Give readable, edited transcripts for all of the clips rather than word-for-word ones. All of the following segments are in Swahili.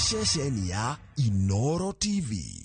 ceceni ya Inooro TV.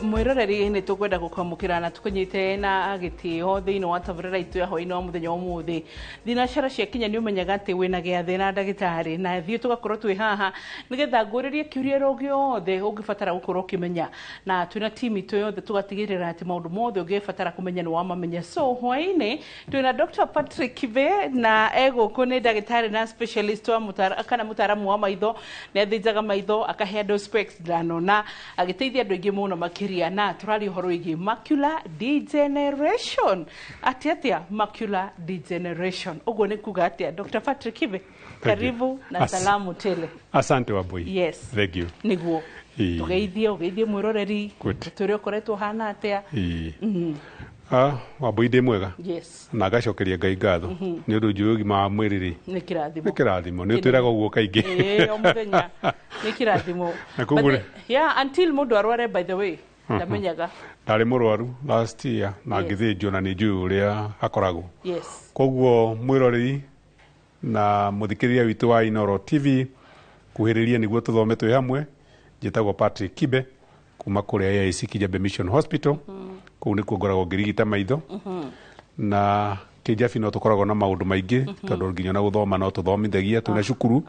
Mwiroreri ni tukwenda gukwamukira na tukunyite na agitio thiini wa tabarira itu ya hoini wa muthenya umuthi thinacara cia kinya ni umenyaga ati wina giathi na ndagitari na thio tugakorwo twi haha nigetha nguririe kiuria rogiothe ungibatara gukorwo kimenya na twina timu itu yothe tugatigirira ati maundu mothe ungibatara kumenya ni wamamenya. So hoini twina Dr. Patrick Kibe na ego ni ndagitari na specialist wa mutaramu wa maitho ni athinjaga maitho akahe andu specs ndanona agiteithia andu aingi muno makiria na turari horo igi macular degeneration atia macular degeneration ugo ni kuga atia. Dr. Patrick Kibe, karibu na salamu tele. Asante Wabui. Yes, thank you. Niguo tugeithie mwiroreri turi ukoretwo hana atia. Wabui ndi mwega. Yes, na gacokeria Ngai ngatho ni undu njui ugima wa mwiriri ni kirathimo ni utwiraga uguo kaingi o muthenya ni kirathimo yeah, until mundu arware by the way ndamenyaga ndari murwaru last year na ngithinjwo na ni njui uria akoragwo. Yes, koguo mwiroreri na muthikiriria witu wa Inooro TV kuhiriria niguo tuthome twi hamwe. Njitagwo Patrick Kibe kuma kuria AIC Kijabe Mission Hospital kuu nikuo ngoragwo ngirigita maitho na Kijabi no tukoragwo na maundu maingi tondu nginya na guthoma no tuthomithagia tuna cukuru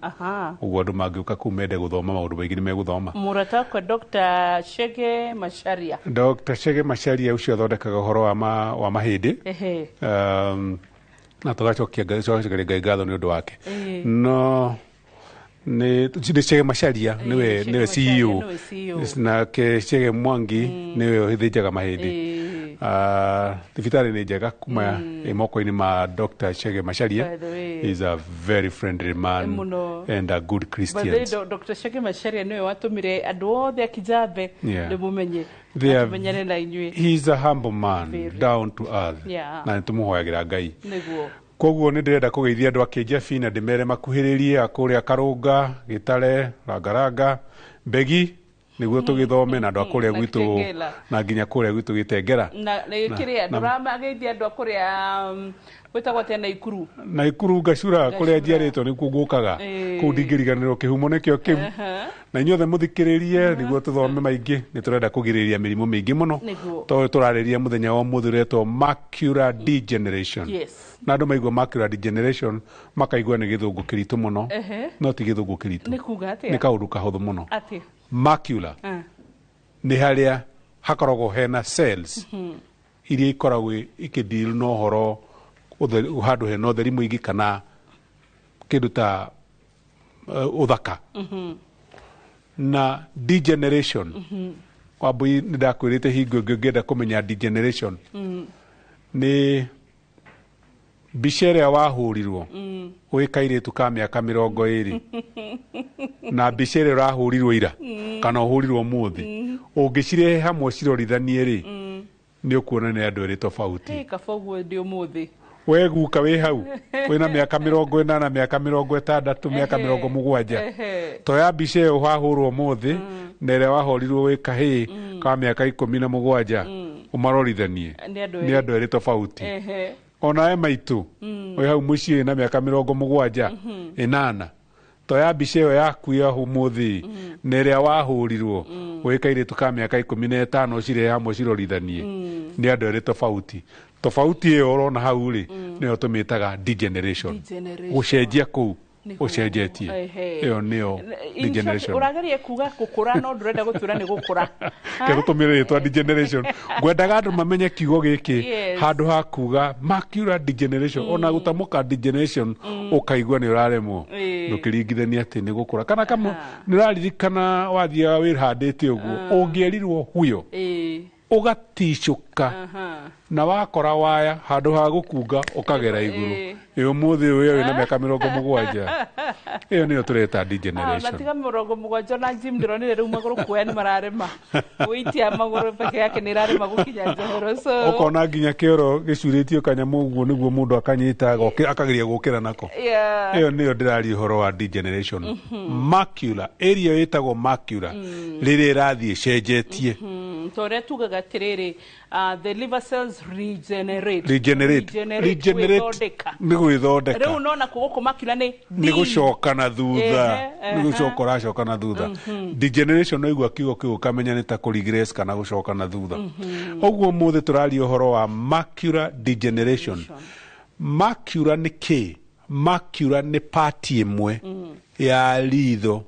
uguo andu mangiuka ku mende guthoma maundu maingi ni meguthoma. Murata kwa Dr. Chege Macharia. Dr. Chege Macharia ucio athondekaga uhoro wa mahindi na tugacokia Ngai ngatho ni undu wake. No ni Chege Macharia niwe CEO na Chege Mwangi niwe hithijaga mahindi. Thibitari ni njega kuma moko-ini ma Dr. Chege Macharia. He's a very friendly man and a good Christian. But Dr. Chege Macharia niwe watumire andu othe a Kijabe ni mumenye amenyane na inyui. He's a humble man, down to earth. Na tumuhoyagira Ngai. Niguo koguo ni ndirenda kugeithia andu a Kijabi na ndimere makuhiririe akuria Karunga, Gitare, Rangaranga, Mbegi niguo tugithome na andu akuria gwitu na nginya kuria gwitu Gitengera na kiria nduramageithia andu akuria wetagwo tena Ikuru Gacura kuria njiaritwo nikuo ngukaga ku ndingiriganirwo kihumo nikio kiu na inyuothe muthikiririe niguo tuthome maingi ni turenda kugiriria mirimu mingi muno to turariria muthenya wa umuthi uretwo macular degeneration. Yes, na andu maigua macular degeneration makaigua ni githungu kiritu muno no ti githungu kiritu ni kuga atia ni kaundu kahuthu muno atia. Macular ni haria hakoragwo hena cells iria ikoragwo ikideal no horo handu hena utheri muingi kana kindu ta uthaka na degeneration. Wabui ni ndakwirite hingo ngienda kumenya degeneration ni bichere wahurirwo wikairitu ka miaka 20 na bichere rahurirwo ira kana uhurirwo muthi ungicirehe hamwe cirorithanie ri ni ukuona ni andu eri tofauti. Kafoguo ndio muthi we guka we hau wina miaka 40 na miaka 60 miaka 70 to ya bice uhahurwo muthi nere wahorirwo we kahi ka miaka 17 umarorithanie ni andu eri tofauti. Ona maitu we hau mucie na miaka 70 8 to ya bice yaku ya humuthi nere wahurirwo we kairitu ka miaka 15 cire hamwe cirorithanie ni andu eri tofauti iyo urona hau ri niyo tumitaga degeneration gucenjia ku ucenjetie iyo niyo degeneration. Urageria kuga gukura no ndurenda gutura ni gukura ke gutumire ritwa degeneration ngwendaga andu mamenye kiugo giki handu ha kuga macular degeneration ona gutamuka degeneration ukaigua ni uraremwo ndukiringithania ati ni gukura kana kama niraririkana wathia wirhandite uguo ungierirwo huyo ũgaticuka na wakora waya handũ ha gũkunga ũkagera igũrũ ũmũthĩ ũyũ wĩna mĩaka 70 ĩyo nĩyo tũreta degeneration. Natiga 70 na gym ndĩronire rĩu magũrũ kuoya nĩ mararema gũitia magũrũ peke yake nĩ irarema gũkinya njohero so ũkona nginya kĩoro gĩcurĩtio kanyamũ ũguo nĩguo mũndũ akanyita akageria gũkĩra nako. Ĩyo nĩyo ndĩraria ũhoro wa degeneration. Macula area ĩtagwo macula rĩrĩa ĩrathiĩ cenjetie tore tugaga tiriri the liver cells regenerate ni gwithondeka riu nona kuguko macula ni gucoka na thutha ni gucoka racoka na thutha. Degeneration no igwa kigo kigo kamenya ni ta regress kana gucoka na thutha. Oguo muthe turari uhoro wa macular degeneration. Macula ni ki? Macula ni party imwe ya ritho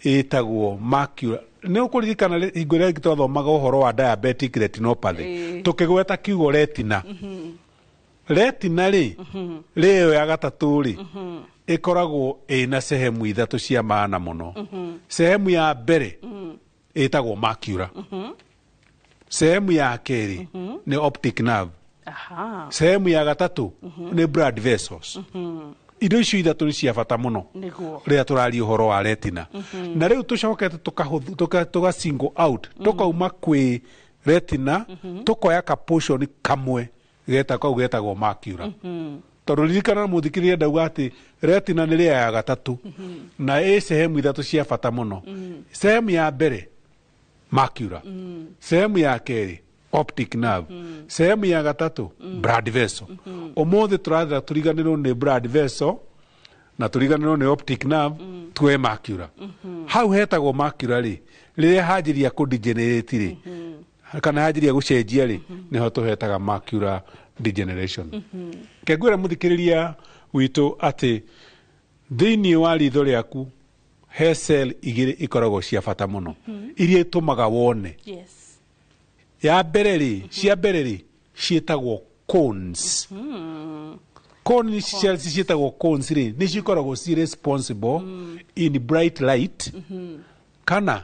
itagwo macula. Nĩ ũkũririkana hingo ĩrĩa tũthomaga ũhoro wa diabetic retinopathy tũkĩgweta kiugo retina. Retina rĩ rĩyo ya gatatũ rĩ ĩkoragwo ĩna sehemu ithatũ cia maana mũno. Sehemu ya mbere ĩtagwo macula. Sehemu ya kerĩ nĩ optic nerve. Sehemu ya gatatũ nĩ blood vessels. Indo icio ithatũ nĩ cia bata mũno rĩrĩa tũraria ũhoro wa retina. Na rĩu tũcokete tũka single out tũkauma kwĩ retina tũkoya ka portion kamwe getagwo macula. Tondũ ririkana mũthikĩrĩria ndauga atĩ retina nĩ rĩya ya gatatũ na ĩ sehemu ithatũ cia bata mũno. Sehemu ya mbere macula, sehemu ya kerĩ optic nerve, sehemu ya gatatũ blood vessel. Ũmũthĩ tũrathira tũriganĩrwo nĩ blood vessel na tũriganĩrwo nĩ optic nerve tuwe macula. Hau hetagwo macula rĩ rĩrĩa hanjĩria kũdegenerate rĩ kana hanjĩria gũcenjia rĩ nĩho tũhetaga macular degeneration. Kengwĩra mũthikĩrĩria witũ atĩ thĩinĩ wa ritho rĩaku he cell igĩrĩ ikoragwo cia bata mũno iria itũmaga wone. Ya mbere rĩ cia mbere rĩ ciĩtagwo cones. Cones ciĩtagwo cones rĩ nĩ cikoragwo ci responsible in bright light kana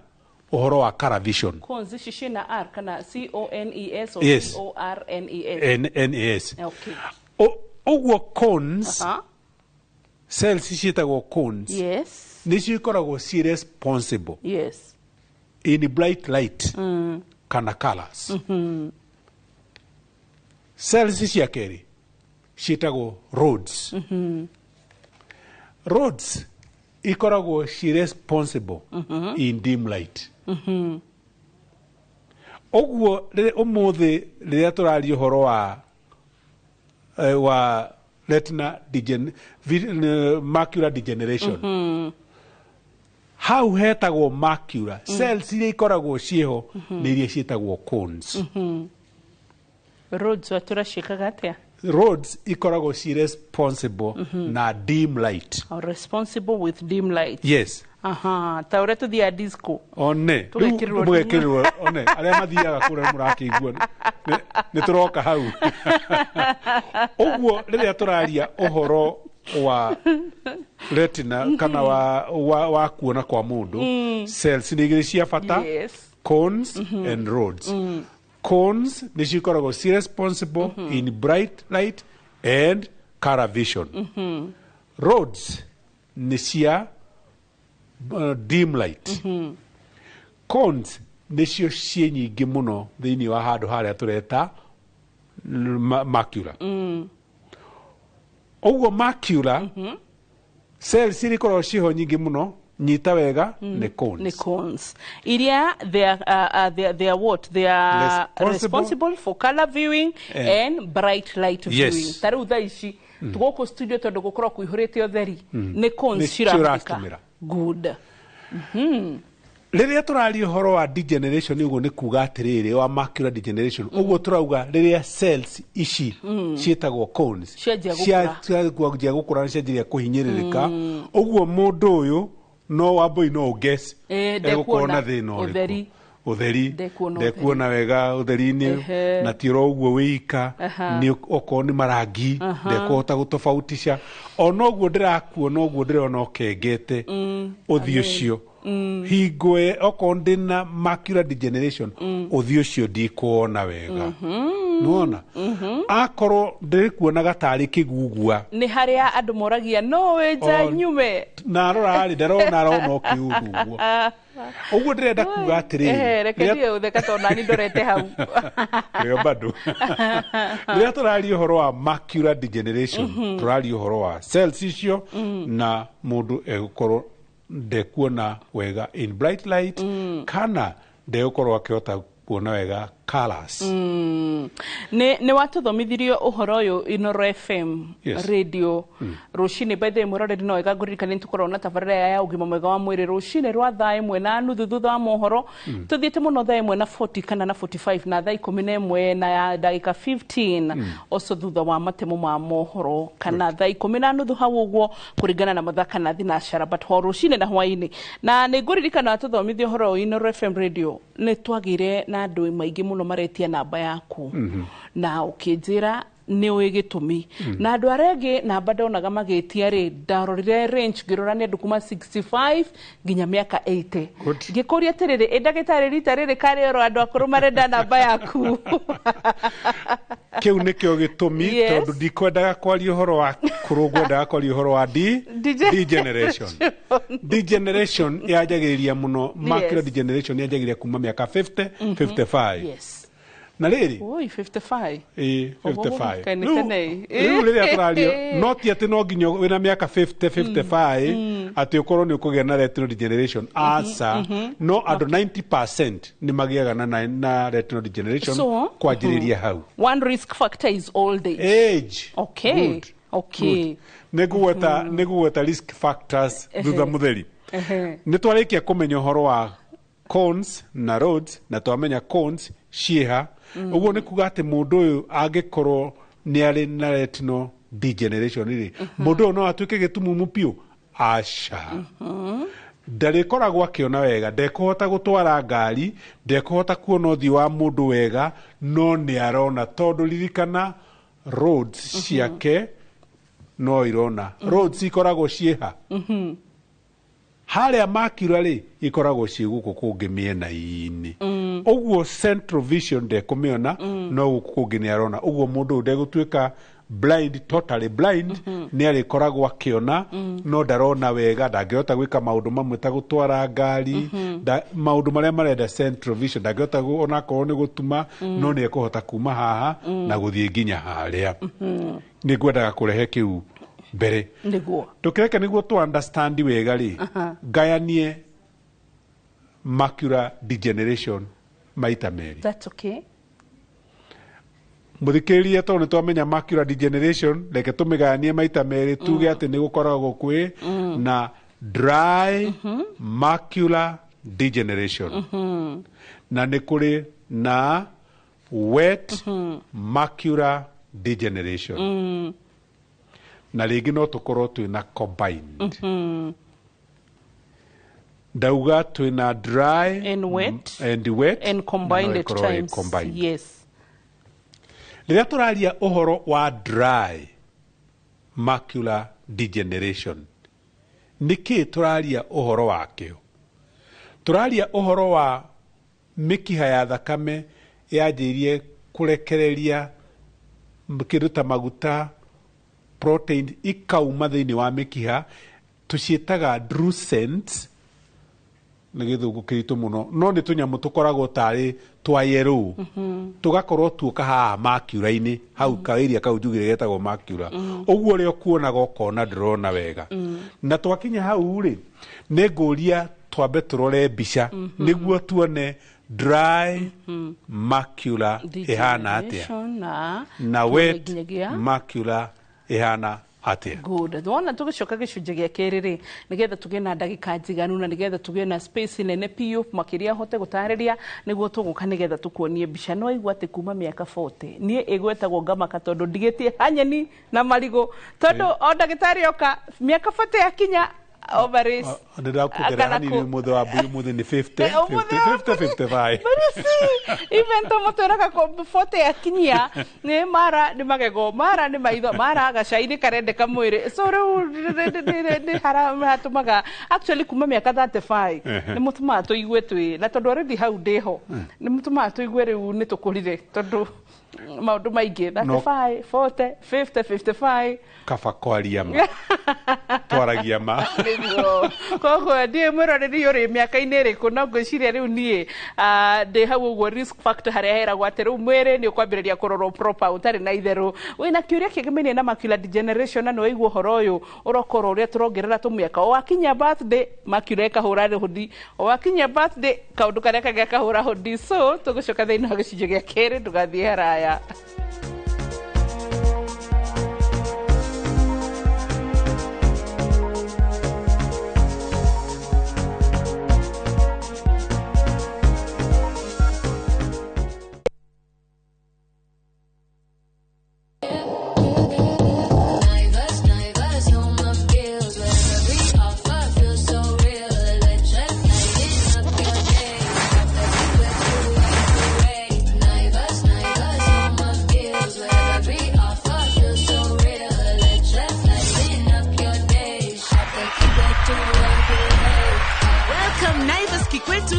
ũhoro wa color vision. Cones cicina R kana CONES or Yes. CORNES. Okay. Ũguo cones cells ciĩtagwo cones. Yes. Nĩ cikoragwo ci responsible. Yes. In bright light kana colors. Cells cia kerĩ ciĩtagwo rods. Rods ikoragwo ci responsible in dim light. Ũguo ũmũthĩ rĩrĩa tũraria ũhoro wa retina macular degeneration hau hetagwo macula. Cells iria ikoragwo ciĩho nĩ iria ciĩtagwo cones. Roads turacikaga atia? Roads ikoragwo ci responsible na dim light. Or responsible with dim light. Yes. Ta ũrĩa tũthiaga disco. One mũgekĩrĩrwo one arĩa mathiaga kũrĩa mũrakĩigua nĩ tũroka hau. Ũguo rĩrĩa tũraria ũhoro wa retina kana wa kuona kwa mũndũ cells nĩ igĩrĩ cia bata. Cones and rods. Cones nĩ cikoragwo ci responsible in bright light and color vision. Rods nĩ cia dim light. Cones nĩcio ciĩ nyingĩ mũno thĩinĩ wa handũ harĩa tũreta macula. Ũguo macula cells iria ikoragwo ciĩho nyingĩ mũno nyita wega nĩ cones. Nĩ cones. Iria they are what? They are responsible for color viewing and bright light viewing. Tarĩu thaa ici tũgũkũ studio tondũ gũkorwo kũihũrĩte ũtheri nĩ cones cirahũthĩka. Good. Rĩrĩa tũraria ũhoro wa degeneration ũguo nĩ kuga atĩrĩrĩ wa macular degeneration ũguo tũrauga rĩrĩa cells ici ciĩtagwo cones cianjia gũkũra na cianjia kũhinyĩrĩrĩka ũguo mũndũ ũyũ no wamboi no guess egũkorwo na thĩna ũrĩkũ. utheri ndekuona wega utheri-ini na tiro uguo wika ni oko ni marangi ndekuhota gutofautisha ona uguo ndirakuona uguo ndirona okengete uthio cio hingwe oko ndina macular degeneration uthio cio ndikuona wega nuona akorwo ndikuona gatari kigugua ni haria andu moragia no weja nyume na rora no kiugugua uguo ndirenda kuga atiri rekerie utheka tona ni ndorete hau yo bado ria turari uhoro wa macular degeneration turari uhoro wa cells icio na mundu egukorwo ndekuona wega in bright light kana ndekukorwo akihota kuona wega colors ne watuthomithirio uhoro uyu Inoro FM radio rucini by the murore no igagurika ni tukorona tabarira ya ugima mwega wa mwiri rucini rwa thaa 1:30 thutha wa mohoro tuthiete muno thaa 1:40 kana na 45 na thaa 11 na dakika 15 oso thutha wa matemo ma mohoro kana thaa 10:30 hau uguo kuringana na mathaka na thinacara but ho rucini na hwaini na ni nguririka na tuthomithio uhoro Inoro FM radio ni twagire na andu maingi muno maretia namba yaku na ukinjira ni wigitumi na andu aregi namba ndonaga magitia ri ndarorire range ngirora ni andu kuma 65 nginya miaka 80 ngikuria tiriri indagitari rita riri kari oro andu akuru marenda namba yaku kiu nikio gitumi tondu ndikwendaga kwaria uhoro wa kurugwendaga kwaria uhoro wa degeneration yajagiriria muno macular degeneration yajagiriria kuma miaka 50 55 na riri oi 55 55 riria turario not yet no nginyo wina miaka 50 55 ati ukorwo ni ukugia na retinal degeneration asa no andu 90% ni magiaga na retinal degeneration kwajiriria hau. One risk factor is old age. Okay. Good. Negueta risk factors thutha mutheri ni twarikia kumenya uhoro wa cones na roads na twamenya cones ciha uguo ni kuga ati mundu uyu angikorwo ni ari na retinal degeneration ri mundu no atuike gitumumu piu asha ndarikoragwo akiona wega ndekuhota gutwara ngari ndekuhota kuona uthi wa mundu wega no ni arona tondu ririkana roads ciake no irona roads ikoragwo ciha haria macular ri ikoragwo ci guku kungi miena-ini uguo central vision ndekumiona no guku kungi ni arona uguo mundu ndegutuika blind, totally blind ni arikoragwo akiona no ndarona wega ndangihota gwika maundu mamwe ta gutwara ngari maundu maria marenda central vision ndangihota ona korwo ni gutuma no ni ekuhota kuma haha na guthie nginya haria ni ngwendaga kurehe kiu mbere niguo tukireke niguo tu understand wega ri gayanie macular degeneration maita meri. That's okay. Muthikiriria to ni twamenya macular degeneration reke tumiganie maita meri tuge ati ni gukoragwo kwi na dry macular degeneration na ni kuri na wet macular degeneration na rĩngĩ no tũkorwo twĩna combined ndauga twĩna dry and wet and combined at times combined. Yes. Rĩrĩa tũraria ũhoro wa dry macular degeneration nĩkĩ tũraria ũhoro wakĩo? Tũraria ũhoro wa mĩkiha ya thakame yanjĩrie kũrekereria kĩndũ ta maguta protein ikauma thĩinĩ wa mĩkiha tuciĩtaga drucens nĩ gĩthũngũ kĩritũ mũno no nĩ tũnyamũ tũkoragwo tarĩ twa yellow tũgakorwo tuoka haha macular-inĩ hau kaĩria kau njugire getagwo macular ũguo ũrĩa ũkuonaga ũkona ndĩrona wega na twakinya hau rĩ nĩ ngũria twambe tũrore mbica nĩguo tuone dry macular ihana atĩa na wet macular ihana atia. Good. Tuona tugicoka gicunje gĩa kerĩ rĩ nigetha tugie na ndagika njiganu na nigetha tugie na space nene piu makiria hote gutariria niguo tuguka nigetha tukuonie mbica no igwa ati kuma miaka 40 nie igwetagwo ngamaka tondu ndigetie hanyeni na marigo tondu o ndagitari oka miaka 40 yakinya Ovaries. Ndĩrakũndera hanini mũthĩ wa mbui mũthĩ nĩ 50-55. Even though mũtwĩraga 40 akinyia nĩ mara nĩ magego mara nĩ maitho mara gacainĩ karendeka mwĩrĩ so rĩu nĩ haratũmaga actually kuma mĩaka 35 nĩ mũtũmaga tũigue twĩ na tondũ already hau ndĩho nĩ mũtũmaga tũigue rĩu nĩ tũkũrire tondũ maũndũ maingĩ 35 40 50 55 kaba kwaria ma twaragia ma koguo ndiĩ mwĩroreri ũrĩ mĩaka-inĩ ĩrĩkũ no ngwĩciria rĩu niĩ ndĩ hau ũguo risk factor harĩa heragwo atĩ rĩu mwĩrĩ nĩ ũkwambĩrĩria kũrorwo proper ũtarĩ na itherũ wĩna kĩũria kĩgĩmainie na macular degeneration na nĩ waigua ũhoro ũyũ ũrokorwo ũrĩa tũrongerera tũmĩaka o wakinya birthday macular ĩkahũra hũdi o wakinya birthday kaũndũ karĩa kangĩ kahũra hũdi so tũgũcoka thĩinĩ wa gĩcunjĩ gĩa kerĩ ndũgathiĩ haraya.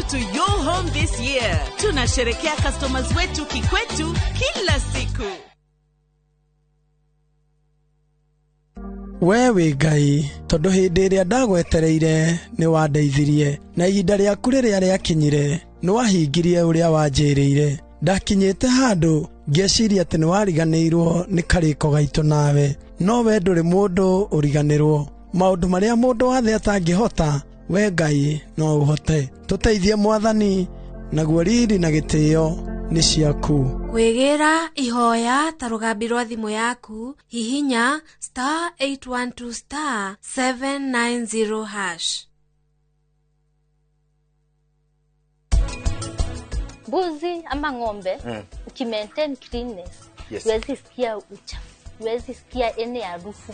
To your home this year. Tunasherekea customers wetu kikwetu kila siku. Wewe Ngai, tondu hindi ĩrĩa ndagwetereire nĩ wandeithirie na ihinda rĩaku rĩrĩa rĩakinyire nĩ wahingirie ũrĩa wanjĩrĩire. Ndakinyĩte handũ ngĩeciria atĩ nĩ wariganĩirwo nĩ karĩko gaitũ nawe, no we ndũrĩ mũndũ ũriganĩrwo. Maũndũ marĩa mũndũ wothe atangĩhota we Ngai no uhote. Tũteithie Mwathani, naguo riri na gĩtĩo nĩ ciaku. Kwĩgĩra ihoya ta rũgambi rwa thimũ yaku hihinya *812*790#. Mbuzi ama ng'ombe ukimaintain cleanness huwezi sikia uchafu, huwezi sikia any harufu.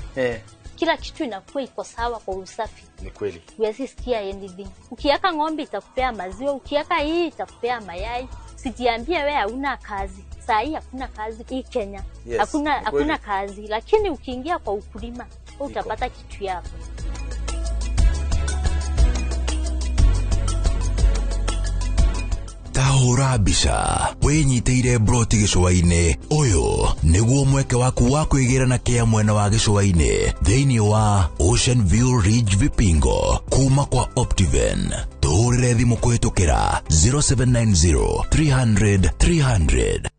Kila kitu inakuwa iko sawa kwa usafi. Ni kweli. Huwezi sikia anything. Ukiaka ng'ombe itakupea maziwa, ukiaka hii itakupea mayai. Sijiambie wewe hauna kazi. Saa hii hakuna kazi hii Kenya. Yes, hakuna kazi, lakini ukiingia kwa ukulima utapata kitu yako. Tahura mbica wĩnyitĩire broti gĩcũa-inĩ ũyũ nĩguo mweke waku wa kwĩgĩra na kĩa mwena wa gĩcũa-inĩ thĩinĩ wa Ocean View Ridge Vipingo kuma kwa Optiven. Tũhũrĩre thimũ kũhĩtũkĩra 0790 300 300.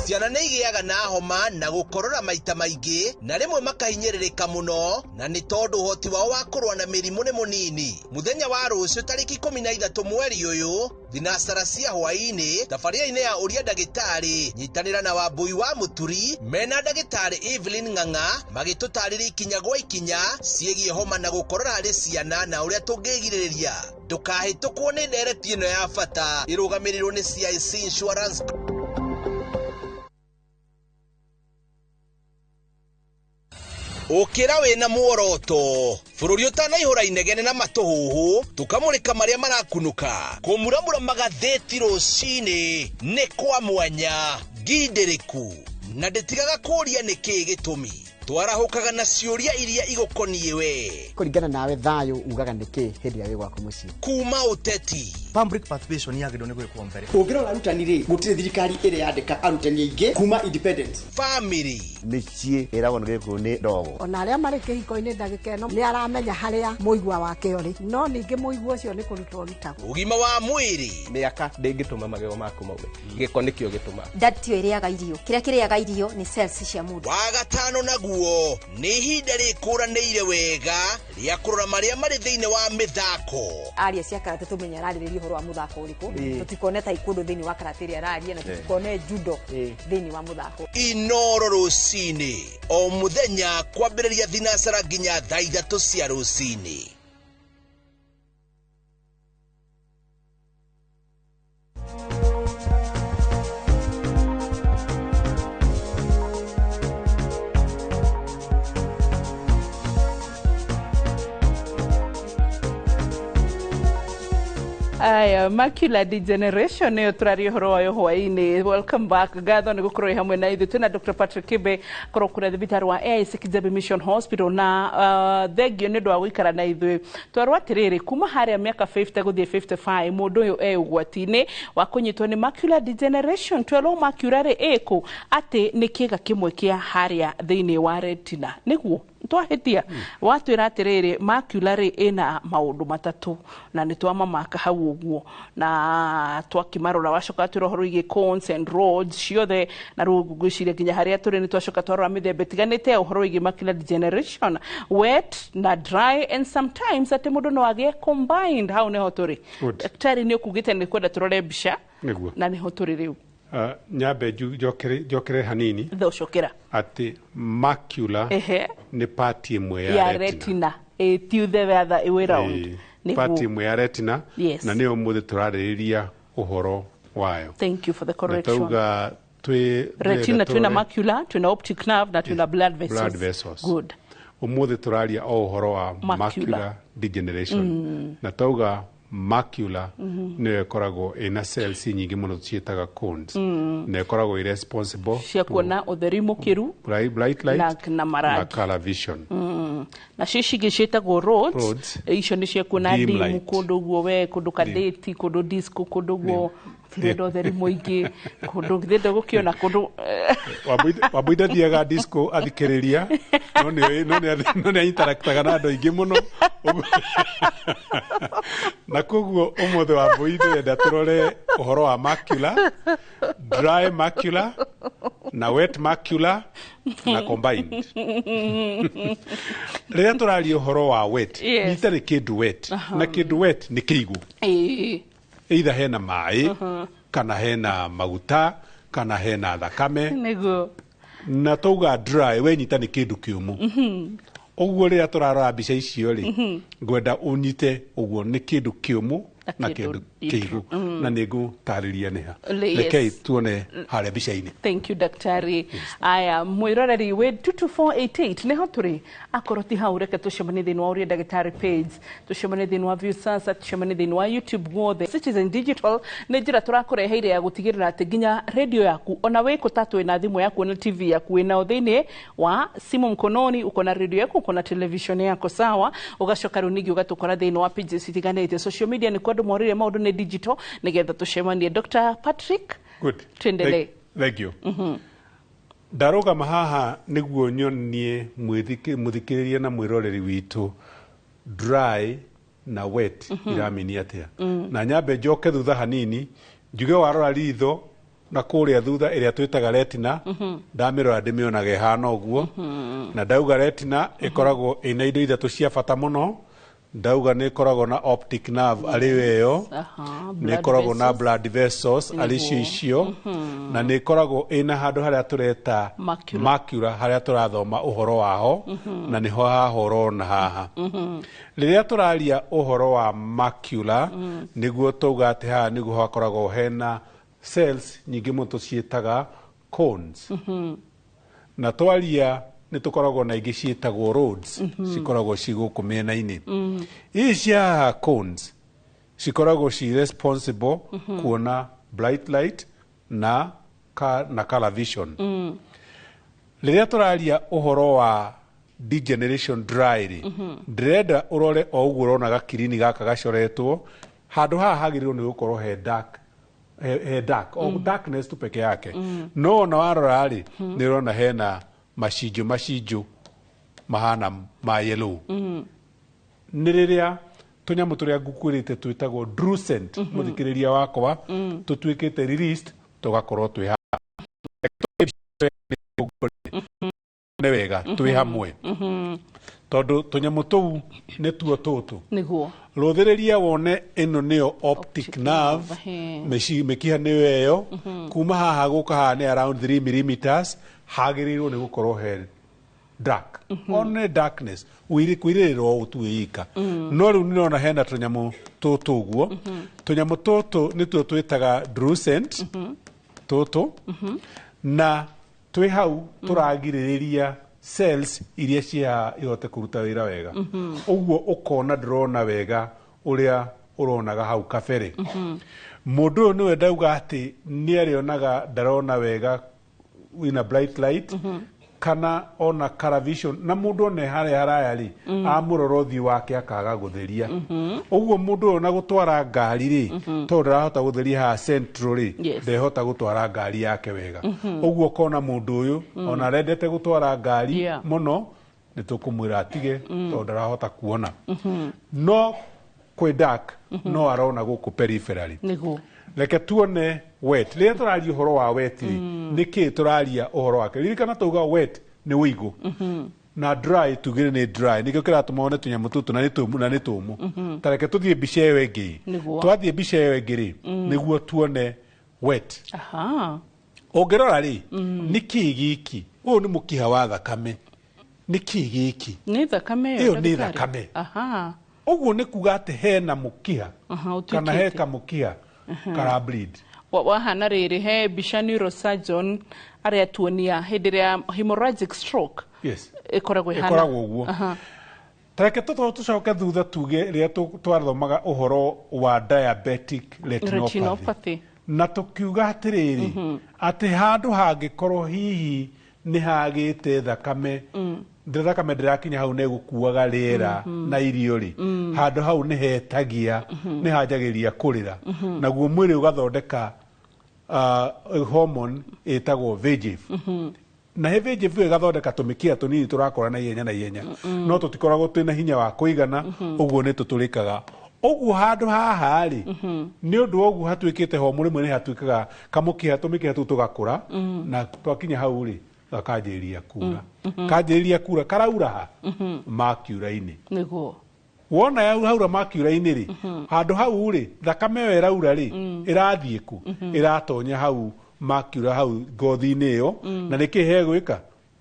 Ciana nĩ igĩaga na homa na gũkorora maita maingĩ na rĩmwe makahinyĩrĩrĩka mũno na nĩ tondũ ũhoti wao wa kũrũa na mĩrimũ nĩ mũnini. Mũthenya wa rũciũ tarĩki 13 mweri ũyũ thinacara cia hwaĩ-inĩ thabarĩa-inĩ ya ũria ndagĩtarĩ nyitanĩra na Wambui wa Mũturi mena ndagĩtarĩ Evelyn Ng'ang'a magĩtũtarĩria ikinya gwa ikinya ciĩgiĩ homa na gũkorora harĩ ciana na ũrĩa tũngĩgirĩrĩria. Ndũkahĩtũkwo nĩ ndereti ĩno ya bata ĩrũgamĩrĩirwo nĩ CIC Insurance. Ukira wena muoroto bururi utanaihura inegene na matuhuhu tukamurika maria marakunuka kumuramura magatheti rucini ni kwa mwanya ngindiriku na ndetigaga kuria niki gitumi twarahukaga na ciuria iria igukoniye we kuringana nawe thayo ugaga niki hindi ya wigwaku muci kuma uteti public participation yagirwo ni gwikwo mbere ungirora arutani ri gutire thirikari iri yandika arutani aingi kuma independent family micie irago ngikwo ni ndogo ona aria mari kihiko-ini ndagika ino ni aramenya haria muigwa wake uri no ningi muigwa ucio ni kurutwo rutagwo ugima wa mwiri miaka ndingituma magego maku maume giko nikio gituma ndatio iriaga irio kiria kiriaga irio ni cells cia mundu wa gatano naguo ni ihinda rikuranĩire wega ria kurora maria mari thiini wa mithako aria cia karate tumenya ararĩrĩria uhoro wa muthako uriku tutikone taekwondo thiini wa karate ria araria na tutikone judo thiini wa muthako Inoro rucini o muthenya kwambĩrĩria thinacara nginya thaa 3 cia rucini. Aya, macular degeneration nä tårarie å horo wayo hwainä. Welcome back. Gatho nä gå korwo hamwe na ithuä. Twina Dr. Patrick Kibe korwo kå rä thibitarä wa AIC Kijabe Mission Hospital na thengio nä ndå wa gå ikara na ithuä. Twarwo atä rä rä kuma harä a mä aka 50 gå thiä 55 må ndå å yå e å gwati-inä wa kå nyitwo nä macular degeneration. Twerwo macular rä ä kå atä nä kä ga kä mwe kä a harä a thä inä wa retina nä guo twahetia watwira atiriri macular ina maundu matatu na ni twamamaka hau uguo na twakimarora wacoka twirohoro igi cones and roads ciothe na rugu gwiciria nginya haria turi ni twacoka twarora mithemba itiganite uhoro igi macular degeneration wet na dry and sometimes ati mundu no agie combined hau neho turi daktari ni ukugite ni kwenda turore mbica na niho turi riu nyambe jokere hanini thocokera ati macula ni part imwe ya retina tiuthe wetha iwe round ni part imwe ya retina na ni omuthe turaririria uhoro wayo. Thank you for the correction. Natuga retina twina macula twina optic nerve na twina blood vessels. Good. Omuthe turaria o uhoro wa macular degeneration na tauga macula ne korago ina cells nyingi muno cietaga cones ne korago i responsible cia kuona utheri mukiru bright light na color vision na cici cietagwo roads icio ni cia kuona ndimu kundu guo we kundu kadeti kundu disco kundu guo Firedo utheri muingi kundu ngithende gukiona kundu wabuida thiaga disco athikiriria no ni interactaga na andu aingi muno na koguo umuthe wa mbuide enda turore uhoro wa macula, dry macula na wet macula na combined. Ria turaria uhoro wa wet nitari kindu wet na kindu wet ni kiigu either hena mai kana hena maguta kana hena thakame nego na tauga dry we nyita ni kindu kiumu oguo ria turarora mbica icio ri ngwenda unyite oguo ni kindu kiumu na kindu kiigu na nigu tariria neha lekei tuone haria mbica-ini. Thank you daktari. Aya mwiroreri we 22488 neho turi akoroti hau reke tucemanie thini wa uria daktari page tucemanie thini wa view sasa tucemanie thini wa YouTube guothe Citizen Digital ni njira turakureheire ya gutigirira ati nginya radio yaku ona we kutatu na thimu yaku na TV yaku ina thini wa simu mkononi uko na radio yaku uko na television yako sawa ugacoka runigi ugatukora thini wa pages itiganite social media ni kwandu morire maundu ni digital nigetha tucemanie. Dr. Patrick, good, tuendelee. Thank you. Ndaroga mahaha niguo nyonie muthikiriria na mwiroreri witu dry na wet iramini atia na nyambe njoke thutha hanini njuge warora ritho na kuria thutha iria twitaga retina ndamirora ndimionaga ihana uguo na ndauga retina ikoragwo ina indo ithatu cia bata muno. Ndauga ni koragwo na optic nerve ariweyo ni koragwo na blood vessels alicio icio na ni koragwo ina handu haria tureta macula haria turathoma uhoro waho na niho hahoro na haha riria turaria uhoro wa macula niguo tuga ati haha niguo hakoragwo hena cells nyingi muno tucietaga cones na twaria ni tukoragwo na ingi cietagwo roads cikoragwo ciguku miena-ini cia cones cikoragwo ci responsible kuona bright light na color vision. Riria turaria uhoro wa degeneration dry ndrenda urore o uguo urona gakirini gaka gacoretwo handu haha hagirirwo ni gukorwo he dark o darkness tu peke yake no na warora ri ni urona hena macinjo mahana ma yellow ni riria tunyamu turia ngukurite twitagwo drucent muthikiriria wakwa tutwikite released tugakorwo twi ne wega twi hamwe tondu tunyamu tuu ni tuo tutu niguo ruthiriria wone ino nio optic nerve mekiha niyo eyo kuma haha guka haha ni around 3 mm hagirirwo ni gukorwo he dark one darkness kwiririrwo utuika no riu nirona hena tunyamu tutu uguo tunyamu tutu ni tuo twitaga drucent tutu na twi hau turagiriria cells iria cia ihote kuruta wira wega uguo ukona drona wega uria uronaga hau kabere mundu niwe ndauga ati ni arionaga ndarona wega wina bright light kana ona caravision na mundu one hare harayari amurorothi wake akaga gutheria uguo mundu ona gutwara ngari ri to ndarahota gutheria ha central ri ndehota gutwara ngari yake wega uguo kona mundu uyu ona rendete gutwara ngari muno nitukumwira atige to ndarahota kuona no kwe dark no arona guku peripherally niguo reke tuone wet rĩrĩa tũraria ũhoro wa wet nĩkĩ tũraria ũhoro wake ririkana tauga wet nĩ wĩigũ na dry tugire nĩ dry nĩkĩo kĩratũma one tũnyamũ tũtũ na nĩ tũmũ ta reke tũthiĩ mbica ĩyo ĩngĩ twathiĩ mbica ĩyo ĩngĩ rĩ nĩguo tuone wet ũngĩrora rĩ nĩkĩ gĩkĩ ũyũ nĩ mũkiha wa thakame nĩkĩ gĩkĩ nĩ thakame ĩyo nĩ thakame ũguo nĩ kuga atĩ hena mũkiha kana he kamũkiha kara bleed wahana rĩrĩ he mbica neurosurgeon arĩa tuonia hĩndĩ ĩrĩa hemorrhagic stroke ĩkoragwo ũguo tareke tũcoke thutha tuge rĩrĩa twathomaga ũhoro wa diabetic retinopathy na tũkiuga atĩrĩrĩ atĩ handũ hangĩkorwo hihi nĩ hagĩte thakame thakame ndĩrakinya hau nĩ gũkuaga rĩera na irio rĩ handũ hau nĩ hetagia nĩ hanjagĩria kũrĩra naguo mwĩrĩ ũgathondeka hormone ĩtagwo VEGF na he VEGF ĩgathondeka tũmĩkiha tũnini tũrakũra na ihenya no tũtikoragwo twĩna hinya wa kũigana ũguo nĩ tũtũrĩkaga ũguo handũ haha rĩ nĩ ũndũ ũguo hatuĩkĩte homo rĩmwe nĩ hatuĩkaga kamũkiha tũmĩkiha tũu tũgakũra na twakinya hau rĩ gakanjĩrĩria kura kanjĩrĩria kura karaura ha makura-inĩ nĩguo wona yaura makura-inĩ rĩ handũ hau rĩ thakame ĩyo ĩraura rĩ ĩrathiĩ ku ĩratonya hau makura hau ngothi-inĩ ĩyo na nĩkĩ he gwĩka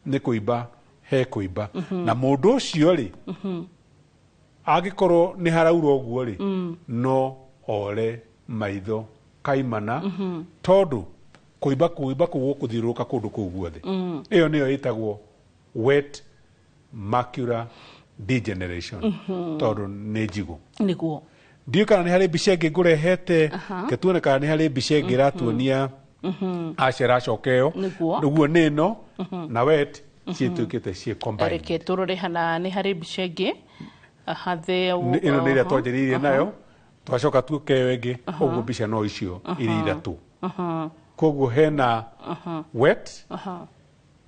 nĩ kũimba he kũimba na mũndũ ũcio rĩ angĩkorwo nĩ haraura ũguo rĩ no ore maitho kaimana tondũ kuiba kũthiũrũrũka kũndũ kũu guothe ĩyo nĩyo ĩtagwo wet macular degeneration tondũ nĩ njigũ nĩguo ndiũ kana nĩ harĩ mbica ĩngĩ ngũrehete ketuone kana nĩ harĩ mbica ĩngĩ ĩratuonia aceracoka ĩyo nĩguo nĩ ĩno na wet ciĩtuĩkĩte ciĩ combined reke tũrore hana nĩ harĩ mbica ĩngĩ ĩno nĩ ĩrĩa twanjĩrĩirie nayo twacoka tuoke ĩyo ĩngĩ ũguo mbica no icio irĩ ithatũ koguo hena wet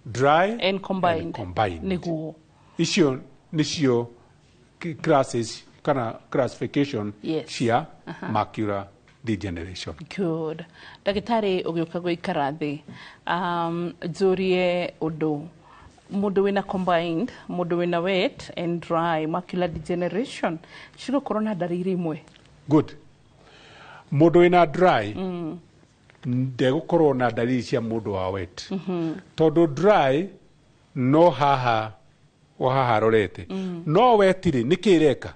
dry and combined niguo icio nicio classes kana classification cia macular degeneration good ndagĩtarĩ ũgĩũka gũikara thĩ njũrie ũndũ mũndũ wĩna combined mũndũ wĩna wet and dry macular degeneration cigũkorwo na ndariri imwe good mũndũ wĩna dry ndegũkorwo na ndariri cia mũndũ wa wet tondũ dry no haha rorete no wet rĩ nĩkĩ ĩreka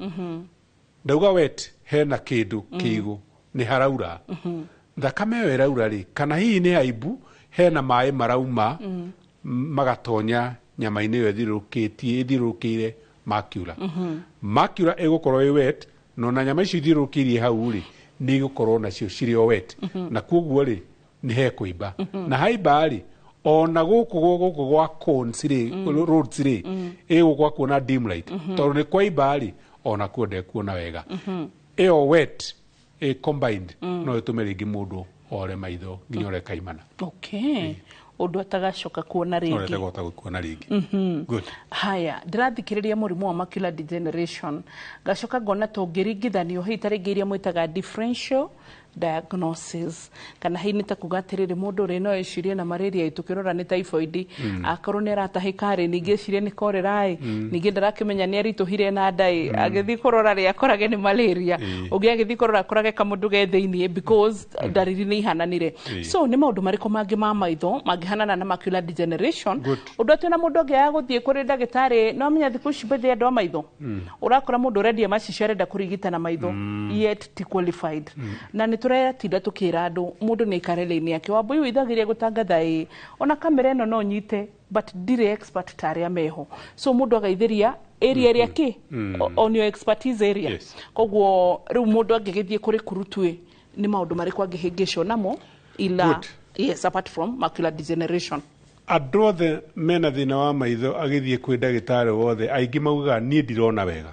ndauga wet hena kĩndũ kĩigũ nĩ haraura thakame ĩyo ĩraura rĩ kana hihi nĩ haimbu hena maĩ marauma magatonya nyama-inĩ ĩyo ĩthiũrũrũkĩire macula ĩgũkorwo ĩ wet no na nyama icio ithiũrũrũkĩirie hau rĩ nĩ igũkorwo nacio cirĩ o wet na kuoguo rĩ nĩ he kũimba na haimba rĩ ona gũkũ gwa cones rĩ roads rĩ ĩgũkwa kuona dim light tondũ nĩ kwaimba rĩ ona kuo ndekuona wega ĩyo wet combined no ĩtũme rĩngĩ mũndũ ore maitho nginya ore kaimana ũndũ atagacoka kuona rĩngĩ good haya ndĩrathikĩrĩria mũrimũ wa macular degeneration ngacoka ngona tũngĩringithanio hihi ta rĩngĩ iria mwĩtaga differential diagnosis kana hihi nĩ ta kuga atĩrĩrĩ mũndũ ũrĩ no ecirie na malaria tũkĩrora nĩ typhoid akorwo nĩ aratahĩka rĩ ningĩ ecirie nĩ cholera ningĩ ndarakĩmenya nĩ aritũhire na ndai agĩthiĩ kũrora rĩ akorage nĩ malaria ũngĩ agĩthiĩ kũrora akorage kamũndũ ge thĩiniĩ because ndariri nĩ ihananire so nĩ maũndũ marĩkũ mangĩ ma maitho mangĩhanana na macular degeneration ũndũ atĩ na mũndũ ũngĩ agũthiĩ kũrĩ ndagĩtarĩ no menya thikũ ici mbethĩ andũ a maitho ũrakora mũndũ ũrendia macicio arenda kũrigitana maitho yet ti qualified na nĩ tũretinda tũkĩra andũ mũndũ nĩ ikarĩrĩ-inĩ yake wambo iu ithagĩria gũtangatha ona kamera ĩno no nyite but ndirĩ expert ta arĩa meho so mũndũ agaithĩria area ki on your expertise area koguo riu mundu angigithie kuri kurutwe ni maundu mariku angihingicwo namo ila yes apart from macular degeneration. Andũ othe mena thina wa maitho agithie kwĩ ndagĩtarĩ wothe aingĩ maugaga niĩ ndirona wega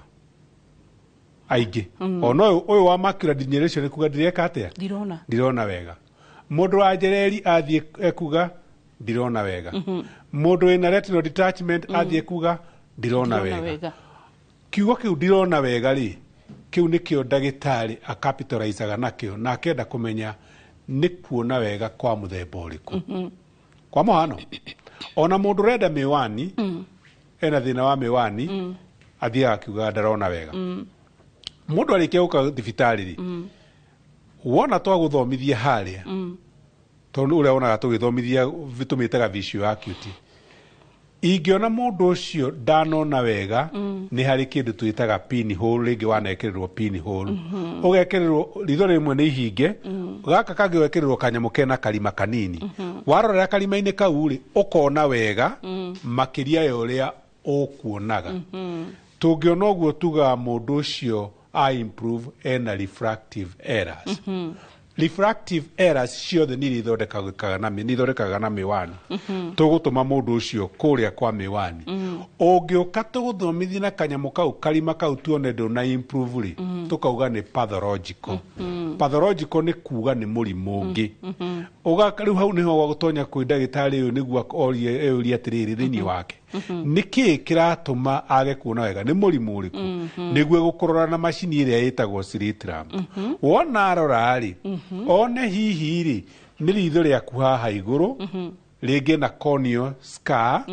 aingĩ ona ũyũ wa macular degeneration kuga ndireka atĩa ndirona wega. Mũndũ wa njereri athiĩ ekuga ndirona wega. Mũndũ wĩna retinal detachment athiĩ kuga ndirona wega. Kiugo kĩu ndirona wega rĩ kiu nikio ndagĩtarĩ acapitalizaga nakio na akenda kumenya ni kuona wega kwa muthemba ũrĩkũ. Kwa mũhano ona mũndũ renda miwani ena thina wa miwani athiaga akiuga ndarona wega. Mũndũ arĩkia gũka thibitarĩ rĩ wona twagũthomithia harĩa tondũ ũrĩa wonaga tũgĩthomithia tũmĩtaga visual acuity ingĩona mũndũ ũcio ndanona wega nĩ harĩ kĩndũ twĩtaga pinhole rĩngĩ wanekĩrĩrwo pinhole ũgekĩrĩrwo ritho rĩmwe nĩ ihinge gaka kangĩ wekĩrĩrwo kanyamũ kena karima kanini warorera karima-inĩ kau rĩ ũkona wega makĩria ya ũrĩa ũkuonaga. Tũngĩona ũguo tuga mũndũ ũcio improve ena refractive errors. Refractive errors ciothe nĩ ithondekaga na miwani tũgũtũma mũndũ ũcio kũrĩa kwa miwani. Ũngĩũka tũgũthomithia na kanyamũ kau karima kau tuone ndũ na improve rĩ tũkauga nĩ pathological. Pathological nĩ kuga nĩ mũrimũ ũngĩ. Rĩu hau nĩho gũtonya kwĩ ndagĩtarĩ ũyũ nĩguo orie atĩrĩrĩ thĩinĩ wake nĩkĩ kĩratũma age kuona wega nĩ mũrimũ ũrĩkũ nĩguo gũkũrora na macini ĩrĩa ĩtagwo slit lamp. Wona arora rĩ one hihi rĩ nĩ ritho rĩaku haha igũrũ rĩngĩ na corneal scar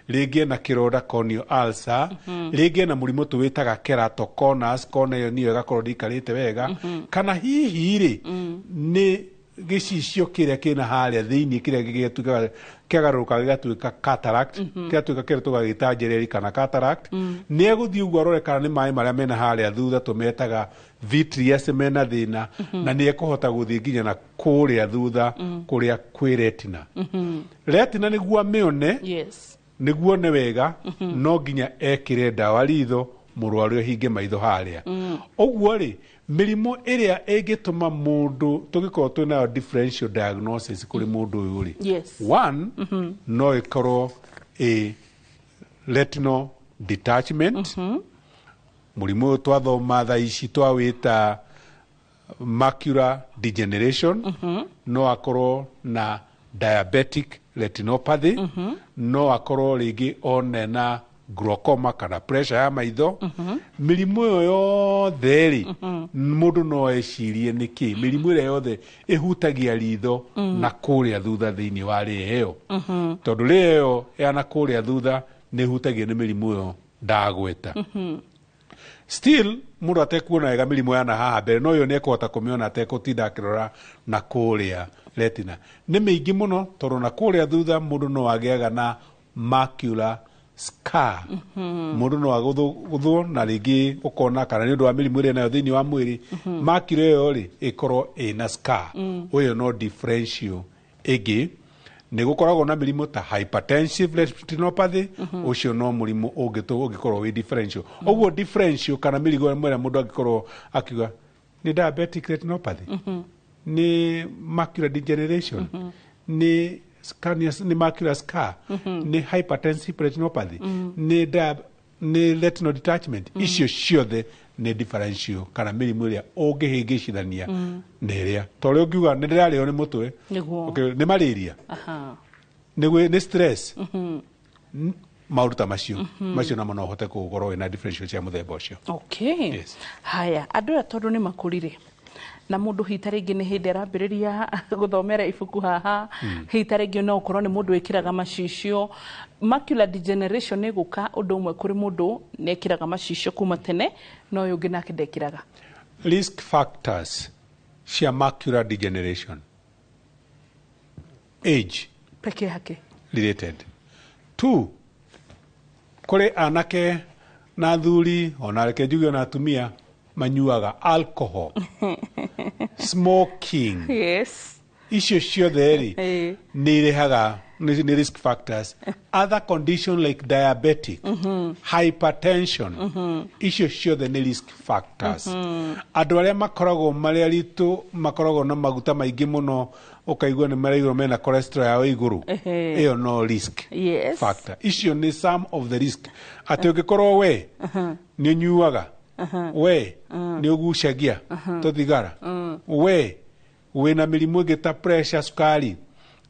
rĩngĩ na kĩronda corneal ulcer rĩngĩ na mũrimũ tũwĩtaga keratoconus kona ĩyo niyo ĩgakorwo ndĩikarĩte wega kana hihi rĩ nĩ gĩcicio kĩrĩa kĩna harĩa thĩinĩ kĩrĩa kĩagarũrũka gĩgatuĩka cataract kĩatuĩka kĩrĩa tũgagĩta njereri kana cataract nĩ egũthiĩ ũguo arore kana nĩ maĩ marĩa mena harĩa thutha tũmetaga vitreous mena thĩna na nĩ ekũhota gũthiĩ nginya na kũrĩa thutha kũrĩa kwĩ retina. Retina nĩguo amĩone nĩguo one wega no nginya ekĩre ndawa ritho mũrwaru ehinge maitho harĩa. Ũguo rĩ mĩrimũ ĩrĩa ĩngĩtũma mũndũ tũgĩkorwo twĩnayo differential diagnosis kũrĩ mũndũ ũyũ rĩ one no ĩkorwo retinal detachment mũrimũ ũyũ twathoma thaa ici twawĩta macular degeneration no akorwo na diabetic retinopathy no akorwo rĩngĩ one na glaucoma kana pressure ya maitho. Mĩrimũ ĩyo yothe rĩ mũndũ no ecirie nĩkĩ mĩrimũ ĩrĩa yothe ĩhutagia ritho na kũrĩa thutha thĩinĩ wa rĩera ĩyo tondũ rĩera ĩyo ya na kũrĩa thutha nĩ ĩhutagio nĩ mĩrimũ ĩyo ndagweta. Still mũndũ atekuona wega mĩrimũ ya na haha mbere no yo nĩ ekũhota kũmĩona atekũtinda akĩrora na kũrĩa retina. Nĩ mĩingĩ mũno tondũ na kũrĩa thutha mũndũ no agĩaga na macular scar. Mũndũ no agũthwo na rĩngĩ ũkona kana nĩ ũndũ wa mĩrimũ ĩrĩa nayo thĩinĩ wa mwĩrĩ macular ĩyo rĩ ĩkorwo ĩna scar. Ũyũ no differential ĩngĩ. Nĩ gũkoragwo na mĩrimũ ta hypertensive retinopathy ũcio no mũrimũ ũngĩkorwo wĩ differential. Ũguo differential kana mĩrimũ ĩrĩa mũndũ angĩkorwo akiuga nĩ diabetic retinopathy nĩ macular degeneration nĩ macular scar nĩ hypertensive retinopathy nĩ retinal detachment icio ciothe nĩ differential kana mĩrimũ ĩrĩa ũngĩhĩngĩcithania na ĩrĩa tondũ ũngiuga nĩ ndĩrarĩo nĩ mũtwe nĩ malaria nĩ stress maũndũ ta macio namo no ũhote gũkorwo wĩna differential cia mũthemba ũcio. Haya andũ aya tondũ nĩ makũrire na mũndũ hita rĩngĩ nĩ hĩndĩ arambĩrĩria gũthomera ibuku haha hita rĩngĩ no ũkorwo nĩ mũndũ wĩkĩraga macicio. Macular degeneration nĩ gũka ũndũ ũmwe kũrĩ mũndũ nĩ ekĩraga macicio kuma tene no ũyũ ũngĩ nake ndekĩraga. Risk factors cia macular degeneration age peke yake related. 2 kũrĩ anake na athuri ona reke njuge na atumia manyuaga alcohol smoking icio ciothe ri ni rehaga ni risk factors. Other condition like diabetic, hypertension, icio ciothe ni risk factors. Andu aria makoragwo maria ritu makoragwo na maguta maingi muno ukaigua ni maraigwo mena cholesterol ya iguru, iyo no risk factor. Icio ni some of the risk. Ati ungikorwo we ni unyuaga, we ni ugucagia tuthigara, we wina mirimu ingita pressure, sukari,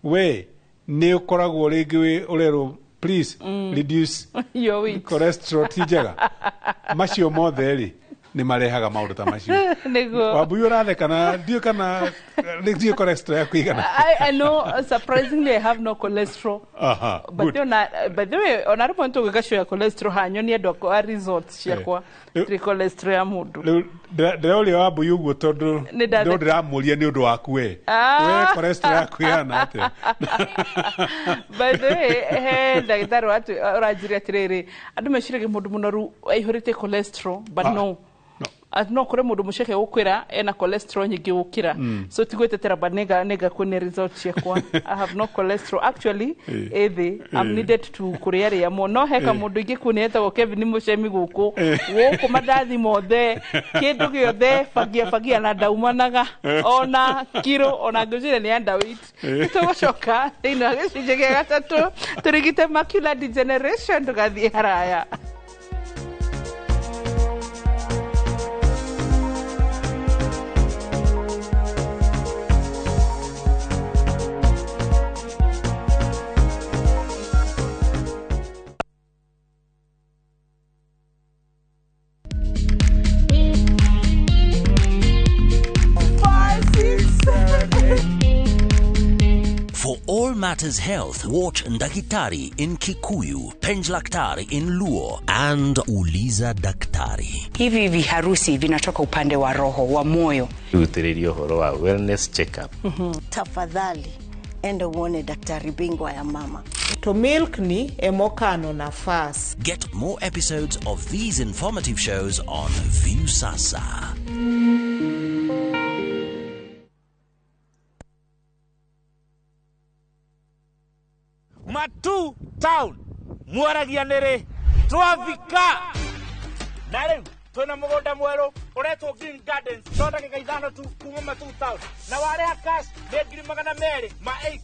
we ni ukoragwo ringi urero please reduce your cholesterol tijega. Macio mothe ri ni marehaga maundu ta macio. Wabuyu ratheka na ndio kana ndio cholesterol ya kuigana. I know surprisingly I have no cholesterol. But by the way on our point to gasho ya cholesterol hanyo ni ndo kwa results yakwa tri cholesterol ya mundu. Ndole wabuyu guo tondu ndo ndiramuria ni undu waku we. We cholesterol ya kuigana ate. By the way ndagitari watu urajiri atiriri andu meshirege mundu munoru aihurite cholesterol but no. No kure mundu musheke ukwira ena cholesterol nyingi ukira. So tigwetetera banega kune results yakwa. I have no cholesterol actually. I'm needed to kuriere ya mo no heka mundu ingi kuneta go Kevin Mushemi guku wo madathi mothe kindu giothe fagia na daumanaga ona kiro ona ngujire ni underweight tugocoka ino gicunje gia gatatu turigite macular degeneration tugathie haraya. For all matters health, watch Ndakitari in Kikuyu, Penjlaktari in Luo, and Uliza Daktari. Hivi viharusi vinatoka upande wa roho, wa moyo. Utirio horo wa wellness check-up. Tafadhali, enda uone daktari bingwa ya mama. To milk ni emokano na fast. Get more episodes of these informative shows on View Sasa. Matu town mwaragia nere twafika nare tuna mugonda mwero uretwo Green Gardens tonda gikaithano tu kuma Matu town na wale cash begiri magana mere ma 80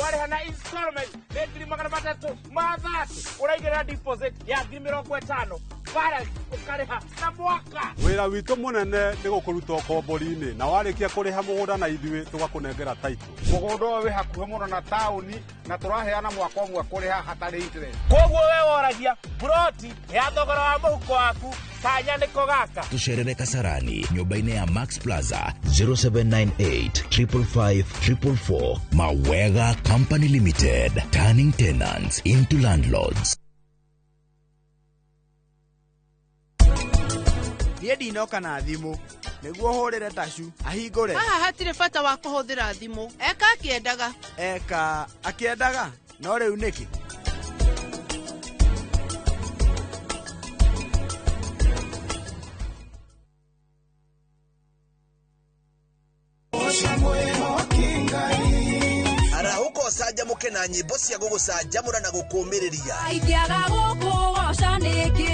wale hana installment begiri magana matatu ma 30 uraigira deposit ya 50 para ukareha na mwaka wira witu munene ni gukuruta kombori-ini na warikia kuriha mugunda na ithui tugakunengera title mugondo we hakuhe muno na tauni na turaheana mwaka umwe kuriha hatari interest koguo we woragia broti ya thogora wa muhuko waku kanya niko gaka Tusherere Kasarani nyumba-ini ya Max Plaza 0798 555 444 Mawega Company Limited, turning tenants into landlords. Niedi inoka na thimu niguo hurire tacu ahingure hatire bata wa kuhuthira thimu eka akiendaga no riu niki Arahuko saja muke na nyimbo cia gugucanjamura na gukumiriria Aikiaga gukugoca niki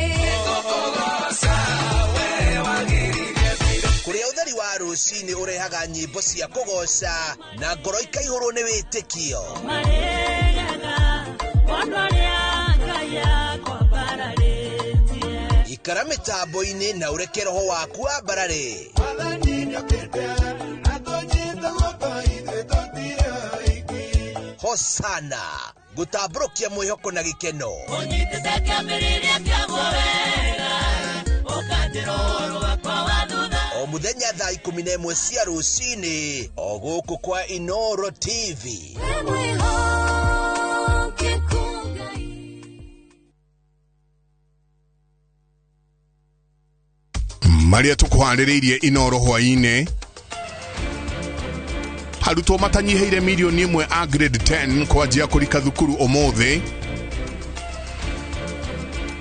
kuria utheri wa rucini urehaga nyimbo cia kugoca na ngoro ikaihurwo ni witikio ikara mitambo-ini na ureke roho waku ambarare Hosana gutamburukia mwihoko na gikeno o muthenya thaa 11 cia rucini o guku kwa Inoro TV. Maria tukuhaririirie Inoro hwaine harutwo matanyiheire milioni 1 a grade 10 kwajia kurika thukuru umuthi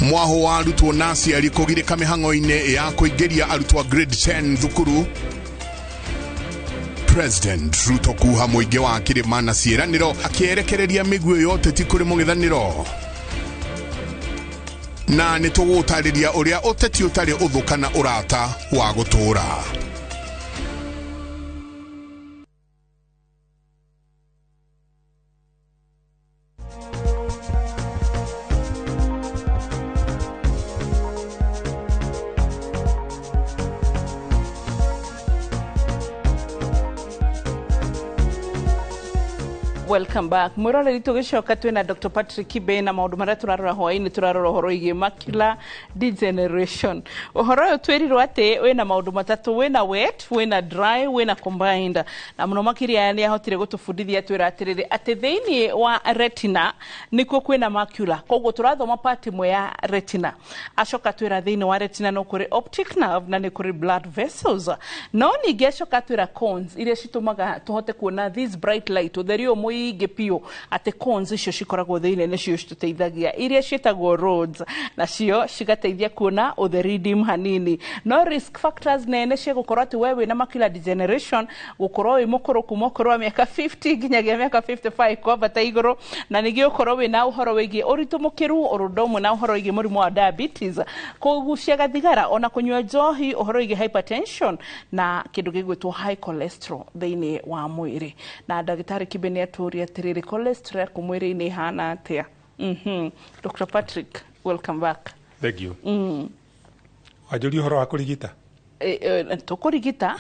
mwaho wa arutwo nasi alikogirika mihango-ini ya kuingiria arutwo grade 10 thukuru President Ruto kuha muingi wa kirima na ciiraniro akierekereria miguo yote ti kuri mugithaniro na nĩ tũgũtarĩria ũrĩa ũteti ũtarĩ ũthũ kana ũrata wa gũtũũra. Welcome back. Mwirore rito gicoka twina Dr. Patrick Kibe na maundu maria turarora hwaini turarora horo igi macular degeneration. Uhoro uyu twirirwo ati wina maundu matatu, wina wet, wina dry, wina combined. Na muno makiria ni ahotire gutubundithia twira atiriri ati thiini wa retina nikuo kwina macular. Koguo turathoma part imwe ya retina. Acoka twira thiini wa retina no kuri optic nerve na ni kuri blood vessels. No ningi acoka twira cones iria citumaga tuhote kuona this bright light utherio gepio ate cones icio cikoragwo thiine nicio cituteithagia iria cietagwo rods nacio cigateithia kuona utheri dim hanini. No risk factors nene cia gukorwo ati wewe na macular degeneration gukorwo wi mukuru kuma ukorwo wa miaka 50 nginyagia miaka 55 kwambata iguru na ningi ukorwo wi na uhoro wigie uritu mukiru urudomo na uhoro wigie murimu wa diabetes kugucia gathigara ona kunywa njohi uhoro wigie hypertension na kindu gigwitwo high cholesterol thiini wa mwiri. Na ndagitari Kibe ni aturia atiriri cholesterol kumwiri ni hana atia. Dr. Patrick, welcome back. Thank you. Wajuri uhoro wa kurigita? Tukurigita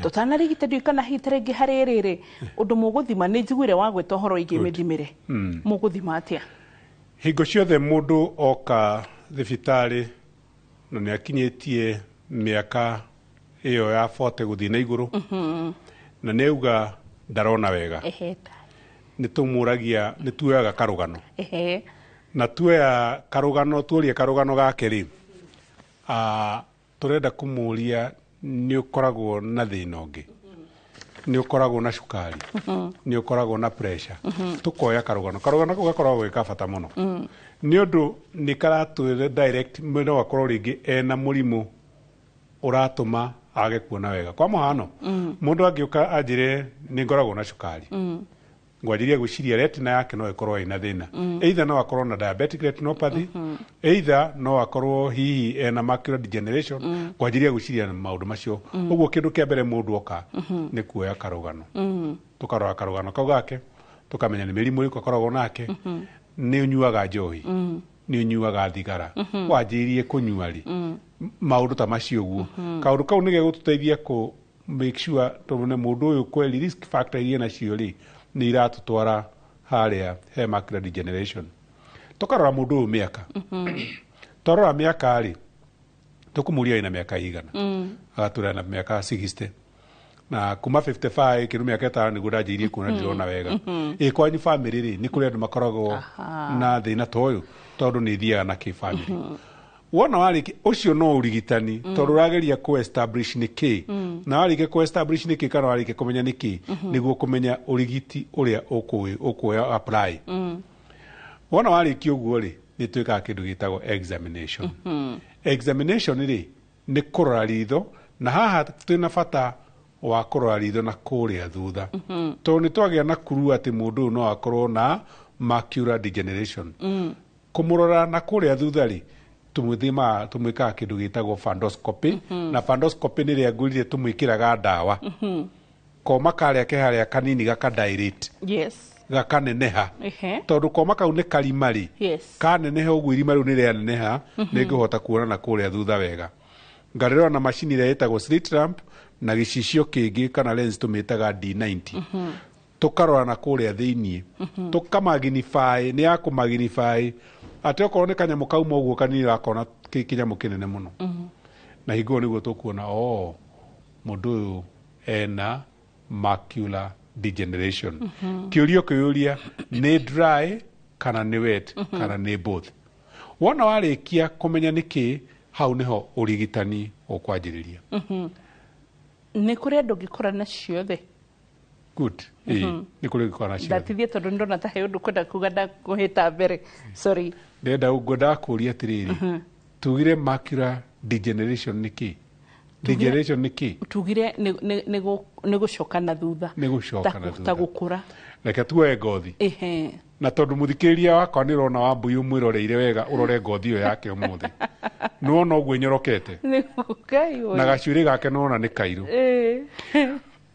tutanarigita ndio kana hitarengi haririri undu muguthima ni njiguire wa gweta uhoro igi mithimire muguthima atia? Hingo ciothe mundu oka thibitari na ni akinyitie miaka iyo ya 40 guthii na iguru na neuga ndarona wega ni tumuragia ni tuoyaga karugano na tuoya karugano tuorie karugano gake ri turenda kumuria ni ukoragwo na thina ungi ni ukoragwo na cukari ni ukoragwo na pressure tukoya karugano ko gakoragwo gikabata muno ni undu ni karatu direct mwena wakorwo ringi ena murimu uratuma age kuona wega. Kwa muhano mundu angiuka anjire ni ngoragwo na cukari ngwajiria guciria retina yake no ikorwo ina thina either no akorwo na diabetic retinopathy either no akorwo hihi ena macular degeneration ngwajiria guciria maundu macio uguo kindu kia mbere mundu oka ni kuoya karugano tukarora karugano kau gake tukamenya ni mirimu iko koragwo nake ni unyuaga njohi ni unyuaga thigara wajirie kunyuari maundu ta macio guo kaundu kau nige gututeithia ku make sure tubone mundu uyu kweli risk factor iria na cio ri ni iratutwara haria he macular degeneration. Tukarora mundu uyu miaka torora miaka ri tukumuria ina miaka igana agatura na miaka 60 na kuma 55 kiru miaka 5 ni gudajirie kuona ndirona wega kwa ni family ri ni kuri andu makoragwo na thina toyo tondu ni thiaga na ki family wona wariki ucio no urigitani tondu rageria ku establish niki na warike ku establish niki kana warike kumenya niki niguo kumenya urigiti uria ukuoya apply wona wariki uguo ri ni twika kindu gitagwo examination examination ri ni kurora ritho na haha twina bata wa kurora ritho na kuria thutha tondu ni twagia na kuru ati mundu no akorwo na macular degeneration kumurora na kuria thutha ri tumwika kindu gitagwo fundoscopy na fundoscopy ni ria ngurire tumwikiraga ndawa koma karia ke haria kanini gakadilate gakaneneha tondu koma kau ni karimari kaneneha uguo irima riu ni ria neneha ningihota kuona na kuria thutha wega ngarira na machine ria itagwo slit lamp na gicicio kingi kana lens tumitaga D90 tukarora na kuria thiini tukamagnify ni ya kumagnify ate okorwo ni kanyamu kauma uguo kanini rakona kinyamu kinene muno na higuo niguo tukuona mundu uyu ena macular degeneration kiurio kiuria ni dry kana ni wet kana ni both wona warikia kumenya niki hau niho urigitani ukwanjiriria ni kuri andu ngikora na ciothe good ni kuri ngikora na ciothe ndatithie tondu ndona ta he undu kwenda kuganda kuhita mbere sorry ndenda ugoda kuria tiriri tugire macular degeneration niki Degeneration ni ki? Tugire nĩ gũcokana thutha. Nĩ gũcokana thutha. Ta gũkũra. Reke tuoe ngothi. Na tondu muthikiriria wakwa ni rona Wambui umwiroreire wega urore ngothi yo yake umuthi. Nuona uguo inyorokete. Na gacuiri gake nuona ni kairu.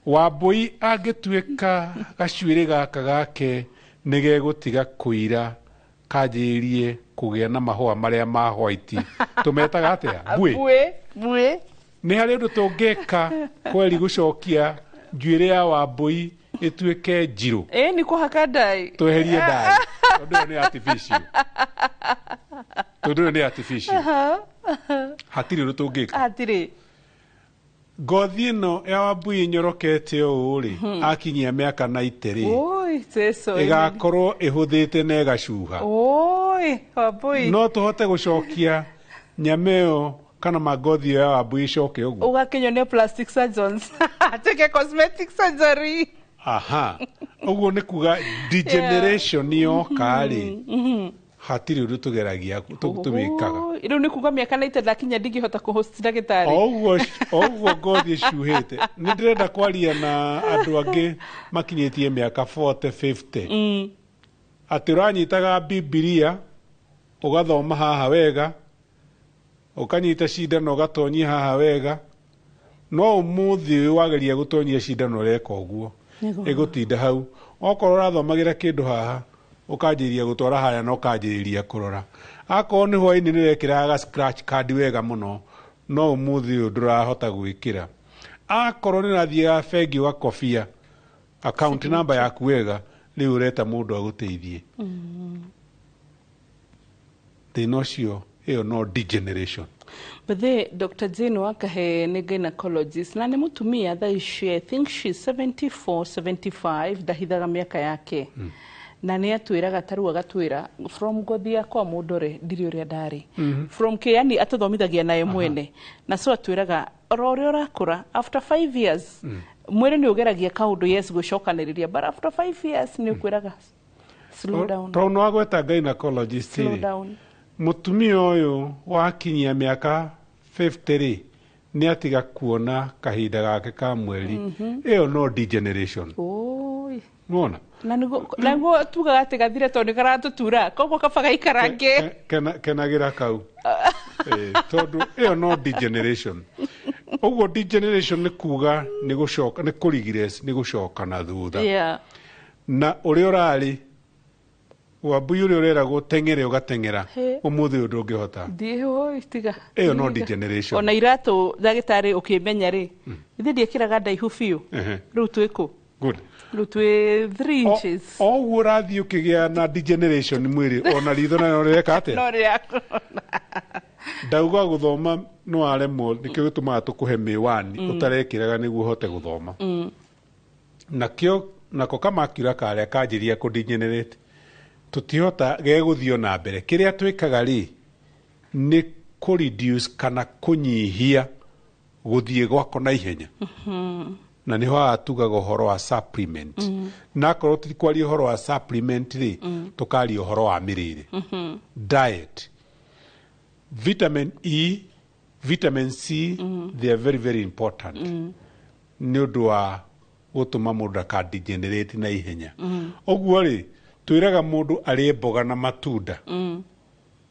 Wambui angituika gacuiri gaka gake nigegutiga kuira kanjirie kugia na mahua maria ma white. Tumetaga atia? Bue. Ni hari undu tungeka kweli gucokia njuiri ya Wambui ituike njiru. Ni kuhaka dai. Tweherie dai. Tondu ni artificial. Hatiri undu tungeka. Hatiri. Ngothi ino ya Wambui nyorokete o ri akinyia miaka 90 ri. Oi, teso. Igakorwo ihuthite na igacuha. Oi, Wambui. No tuhote gucokia nyameo kana magothi ya Wambui coke uguo. Ugakinyo ne plastic surgeons. Take cosmetic surgery. Aha. Uguo ni kuga degeneration yo kari. Hatiri undu tugeragia tubikaga. Riu ni kuga miaka 90 ndakinya ndingihota kuhost ndagitari. Oguo ngothi cuhite. Ni ndirenda kwaria na andu angi makinyitie miaka 40 50. Ati uranyitaga Biblia ugathoma haha wega, ukanyita cindano ugatonyia haha wega, no umuthi wageria gutonyia cindano reka uguo igutinda hau. Okorwo urathomagira kindu haha ukanjiria gutwara haya no ukanjiria kurora. Akorwo ni hwaini nirekiraga scratch card wega muno, no umuthi ndurahota gwikira. Akorwo ni rathia bengi wa kofia account number yaku wega, riu ureta mundu aguteithie. Thina cio iyo no degeneration. But Dr. Jane Wakahe ni gynecologist na ni mutumia tha ici, I think she's 74 75 ndahithaga miaka yake. Na ni atwiraga taru agatwira from ngothi yakwa mundore ndiri uria ndari. From ke yani atuthomithagia naye mwene. Na so atwiraga ori urakura after 5 years mwene ni ugeragia kaundu yes gucokaniriria, but after 5 years ni ukwiraga slow down. To no agweta gynecologist. Slow down. Mutumia uyu wakinyia miaka 50 ni atiga kuona kahinda gake ka mweri. Iyo no degeneration. Oi. Muona? Na nigo tuga ati gathire to ni karatutura koguo kabaga ikarange kenagira kau. Tondu iyo no degeneration. Oguo degeneration ni kuga ni gucoka ni kurigress ni gucoka na thutha. Na uri urari Wambui uri urera gutengere ugatengera umuthi undu ungihota. Dio istiga. Iyo no degeneration. Ona iratu dagitari ukimenya ri. Ithi ndiekiraga ndaihu biu. Riu twiku. Good. Lutwe 3 inches. Oguo urathi ukigia na degeneration mwiri ona ritho na reka atia. No riako. Ndauga guthoma no aremwo nikio gituma tukuhe miwani utarekiraga niguo hote guthoma. Nakio nako kama akira kare kanjiria ku degenerate. Tutihota geguthio na mbere. Kiria twikaga ri ni ku reduce kana kunyihia guthie gwako na ihenya. Na niho atugaga uhoro wa supplement. Na korwo tikwaria uhoro wa supplement ri tukari uhoro wa mirire. Diet. Vitamin E, vitamin C, they are very very important. Ni undu wa gutuma mundu aka degenerate na ihenya. Oguo ri twiraga mundu arie mboga na matunda.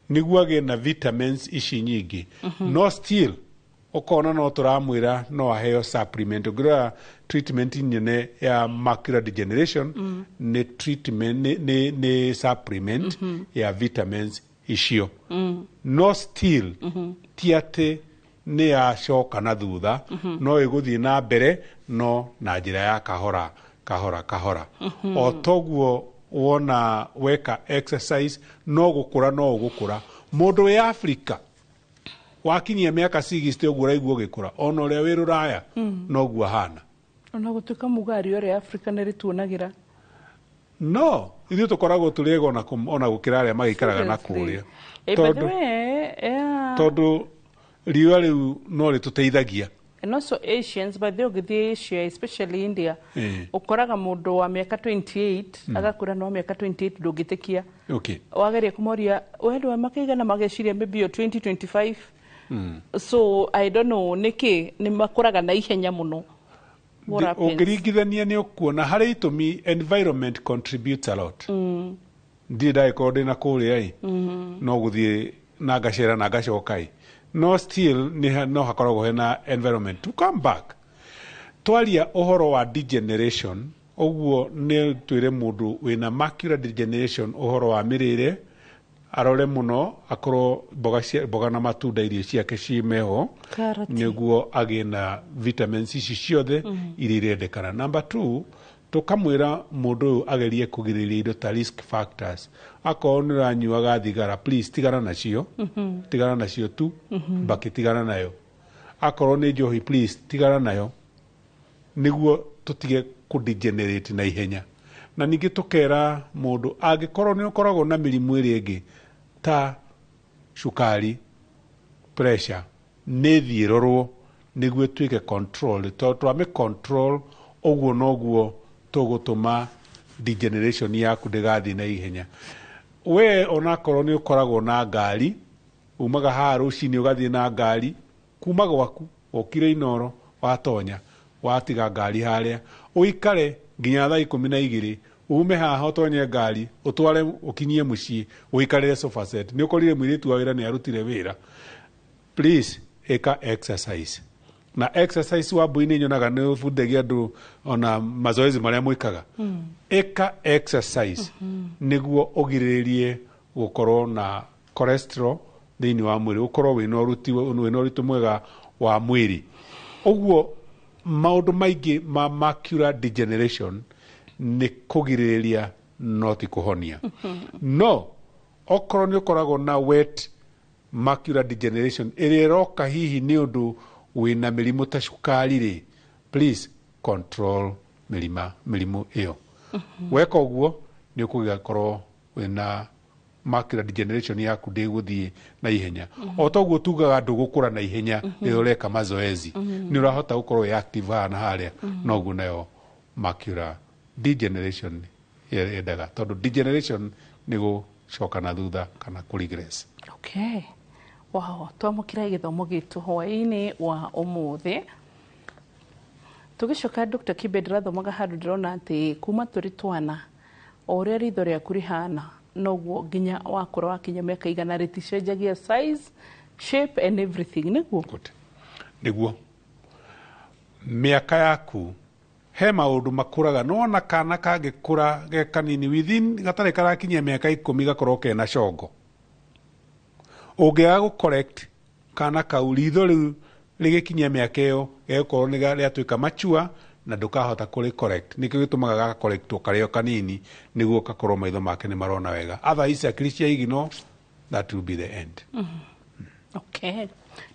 Niguo age na vitamins ici nyingi. No still okona no turamwira no aheo supplement. Ugira treatment nyene ya macular degeneration ni treatment ni supplement ya vitamins icio. No still tiate ni acoka na thutha no iguthii na mbere no na njira ya kahora. O toguo wona weka exercise no gukura mundu ya Africa wakinyia miaka 60 uguo raiguo gikura ona uria wi Ruraya no guo hana ona gutuka mugari ore Africa neri tuonagira no ithu tukoragwo turego ona gukira aria magikaraga na kuria tondu riua riu no rituteithagia. And also Asians, but they ogithie Asia, especially India, ukoraga mundu wa miaka 28 agakura no miaka 28 ndungitikia. Okay. Wageria kumoria wendo wa makaiga na mageciria maybe 2025 So I don't know niki ni makuraga na ihenya muno. Ũngĩringithania nĩ ũkuona harĩ itũmi environment contributes a lot. Ndirĩ ndagĩkorwo ndĩ na kũrĩa no gũthiĩ na ngacera na ngacoka no still no hakoragwo hena environment to come back. Twaria ũhoro wa degeneration ũguo nĩ twĩre mũndũ wĩna macular degeneration ũhoro wa mĩrĩre arore mũno akorwo mboga na matunda irio ciake cimeho nĩguo agĩe na vitamins ici ciothe iria irendekana. Number 2, tukamwĩra mũndũ ũyũ agerie kũgirĩrĩria indo ta risk factors. Akorwo nĩ ũranyuaga thigara, please tigana nacio, tigana nacio tu, mbaki tigana nayo. Akorwo nĩ njohi, please tigana nayo, nĩguo tũtige kũdegenerate na ihenya. Na ningĩ tũkera mũndũ angĩkorwo nĩ ũkoragwo na mĩrimũ ĩrĩa ĩngĩ ta cukari, pressure, nĩ thiĩ rorwo nĩguo tuĩke control. Twame control ũguo noguo tũgũtũma degeneration yaku ndĩgathiĩ na ihenya. We onakorwo nĩ ũkoragwo na ngari, umaga haha rũcinĩ ũgathiĩ na ngari, kuma gwaku okire Inoro watonya watiga ngari harĩa ũikare nginya thaa 12 ume haha ũtonye ngari ũtware ũkinyie mũciĩ ũikarĩre sofa set. Nĩ ũkorire mũirĩtu wa wĩra nĩ arutire wĩra. Please eka exercise. Na exercise wa mbũi nĩ nyonaga nĩ ũbundagia andũ ona mazoezi marĩa mwĩkaga. Eka exercise nĩguo ũgirĩrĩrie gũkorwo na cholesterol thĩinĩ wa mwĩrĩ, ũkorwo wĩna ũritũ mwega wa mwĩrĩ. Ũguo maũndũ maingĩ ma macular degeneration nĩ kũgirĩrĩria no ti kũhonia. No okorwo nĩ ũkoragwo na wet macular degeneration ĩrĩa ĩroka hihi nĩ ũndũ wĩna mĩrimũ ta cukari rĩ, please control mĩrimũ ĩyo. Weka ũguo nĩ ũkũgĩkorwo wĩna macular degeneration yaku ndĩgũthiĩ na ihenya. O toguo tugaga ndũgũkũra na ihenya rĩrĩa ũreka mazoezi, nĩ ũrahota gũkorwo wĩ active haha na harĩa, noguo nayo macular degeneration yendaga, tondũ degeneration nĩ gũcoka na thutha kana kũregress. Okay. Wow, twamũkĩra gĩthomo gitu hwaĩ-inĩ wa ũmũthĩ. Tũgĩcoka Dr. Kibe ndirathomaga handũ ndĩrona atĩ kuma tũrĩ twana o ũrĩa ritho rĩaku rĩhana noguo nginya wakũra wakinya mĩaka igana rĩticenjagia size, shape and everything nĩguo? Nĩguo. Mĩaka yaku he maũndũ makũraga, no ona kana kangĩkũra ge kanini within gatarĩ karakinyia mĩaka 10 gakorwo kena congo. Ũngĩaga gũ-correct kana kau ritho rĩu rĩgĩkinyia mĩaka ĩyo gĩgũkorwo nĩ rĩatuĩka mature na ndũkahota kũrĩ-correct. Nĩkĩo gĩtũmaga gaka-correctwo karĩ o kanini nĩguo gakorwo maitho make nĩ marona wega. Otherwise akiri cia igino, that will be the end. Okay.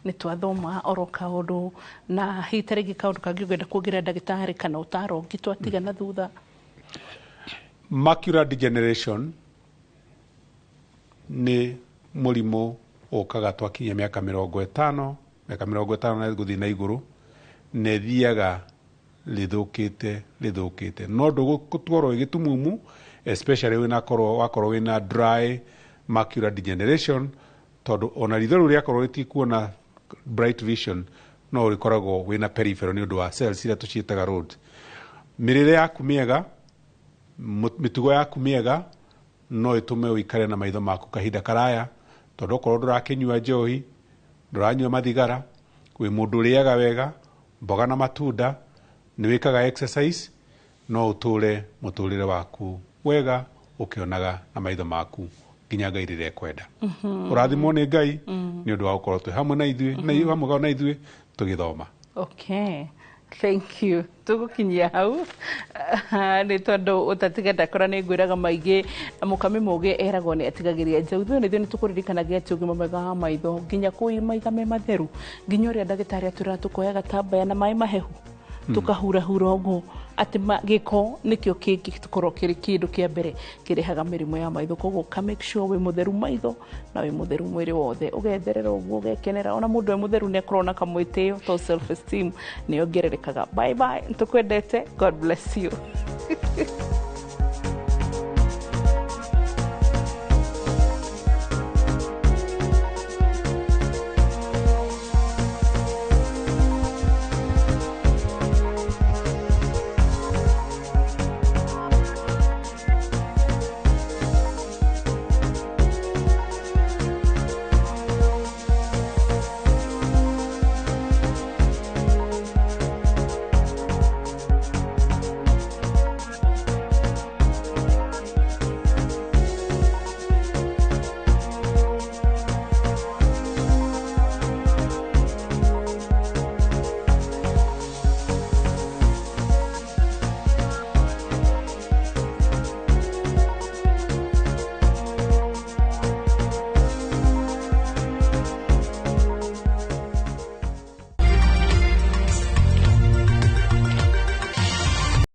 Nĩ twathoma oro kaũndũ na hihi ta rĩngĩ kaũndũ kangĩ ũngĩenda kuongerera ndagĩtarĩ kana ũtaaro ũngĩ twatiga na thutha. Macular degeneration nĩ mũrimũ ũkaga twakinyia mĩaka 50, mĩaka 50 na gũthiĩ na igũrũ, na ĩthiaga rĩthũkĩte. No ndũgũtwarwo ĩgĩtumumu, especially wakorwo wĩna dry macular degeneration, tondũ ona ritho rĩu rĩakorwo rĩtikuona bright vision no rĩkoragwo wĩna peripheral nĩ ũndũ wa cells iria tũciĩtaga rods. Mĩrĩre yaku mĩega, mĩtugo yaku mĩega no ĩtũme ũikare na maitho maku kahinda karaya, tondũ okorwo ndũrakĩnyua njohi, ndũranyua mathigara, wĩ mũndũ ũrĩaga wega, mboga na matunda, nĩ wĩkaga exercise, no ũtũre mũtũrĩre waku wega ũkĩonaga na maitho maku nginya Ngai rĩrĩa ekwenda. Ũrathimwo nĩ Ngai nĩ ũndũ wa gũkorwo twĩ hamwe na ithuĩ tũgĩthoma. Okay. Thank you. Tũgũkinyia hau nĩ tondũ ũtatiga ndakora nĩ ngwĩraga maingĩ mũkami mũgĩ eragwo nĩ atigagĩria njaũ. Ithuĩ nĩ tũkũririkanagia atĩ ũgima mwega wa maitho nginya kũi maitho me matheru, nginya ũrĩa ndagĩtarĩ atwĩraga tũkoya gatambaya na maĩ mahehu tukahurahura ũguo atĩ gĩko nĩkĩo kĩngĩkorwo kĩrĩ kĩndũ kĩa mbere kĩrehaga mĩrimũ ya maitho. Koguo ka make sure wĩ mũtheru maitho na wĩ mũtheru mwĩrĩ wothe, ũgetherera ũguo ũgekenera. Ona mũndũ e mũtheru nĩ akorwo na kamwĩtĩo, to self esteem nĩ ongererekaga. Bye bye, nĩtũkwendete. God bless you.